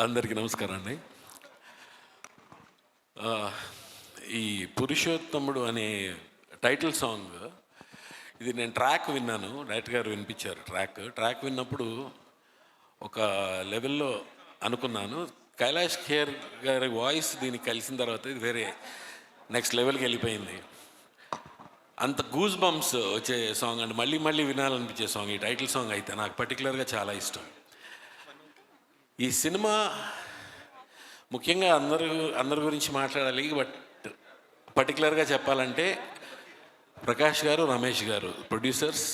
అందరికీ నమస్కారం అండి. ఈ పురుషోత్తముడు అనే టైటిల్ సాంగ్ ఇది నేను ట్రాక్ విన్నాను. డైరెక్టర్ గారు వినిపించారు. ట్రాక్ విన్నప్పుడు ఒక లెవెల్లో అనుకున్నాను, కైలాష్ ఖేర్ గారి వాయిస్ దీనికి కలిసిన తర్వాత ఇది వేరే నెక్స్ట్ లెవెల్కి వెళ్ళిపోయింది. అంత గూస్ బంప్స్ వచ్చే సాంగ్ అండి, మళ్ళీ మళ్ళీ వినాలనిపించే సాంగ్ ఈ టైటిల్ సాంగ్ అయితే నాకు పర్టికులర్గా చాలా ఇష్టం. ఈ సినిమా ముఖ్యంగా అందరి గురించి మాట్లాడాలి, బట్ పర్టికులర్గా చెప్పాలంటే ప్రకాష్ గారు, రమేష్ గారు ప్రొడ్యూసర్స్,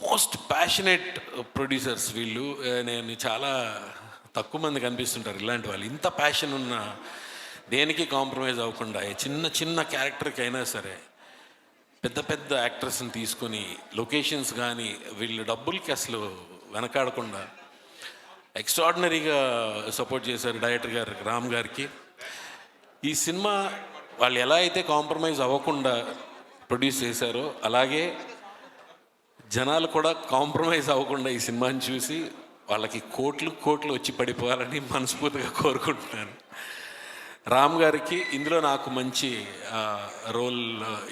మోస్ట్ ప్యాషనేట్ ప్రొడ్యూసర్స్ వీళ్ళు. నేను చాలా తక్కువ మంది కనిపిస్తుంటారు ఇలాంటి వాళ్ళు, ఇంత ప్యాషన్ ఉన్న, దేనికి కాంప్రమైజ్ అవ్వకుండా చిన్న చిన్న క్యారెక్టర్కి అయినా సరే పెద్ద పెద్ద యాక్టర్స్ని తీసుకొని లొకేషన్స్ కానీ వీళ్ళు డబ్బులకి అసలు వెనకాడకుండా ఎక్స్ట్రాడినరీగా సపోర్ట్ చేశారు డైరెక్టర్ గారు రామ్ గారికి. ఈ సినిమా వాళ్ళు ఎలా అయితే కాంప్రమైజ్ అవ్వకుండా ప్రొడ్యూస్ చేశారో అలాగే జనాలు కూడా కాంప్రమైజ్ అవ్వకుండా ఈ సినిమాని చూసి వాళ్ళకి కోట్లు వచ్చి పడిపోవాలని మనస్ఫూర్తిగా కోరుకుంటున్నాను. రామ్ గారికి ఇందులో నాకు మంచి రోల్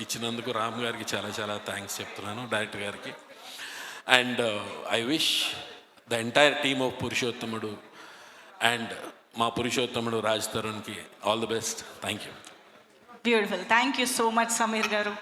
ఇచ్చినందుకు రామ్ గారికి చాలా చాలా థ్యాంక్స్ చెప్తున్నాను, డైరెక్టర్ గారికి. And I wish the entire team of Purushothamudu and మా పురుషోత్తముడు రాజ్ తరుణ్కి all the best. Thank you. Beautiful. Thank you so much Sameer గారు.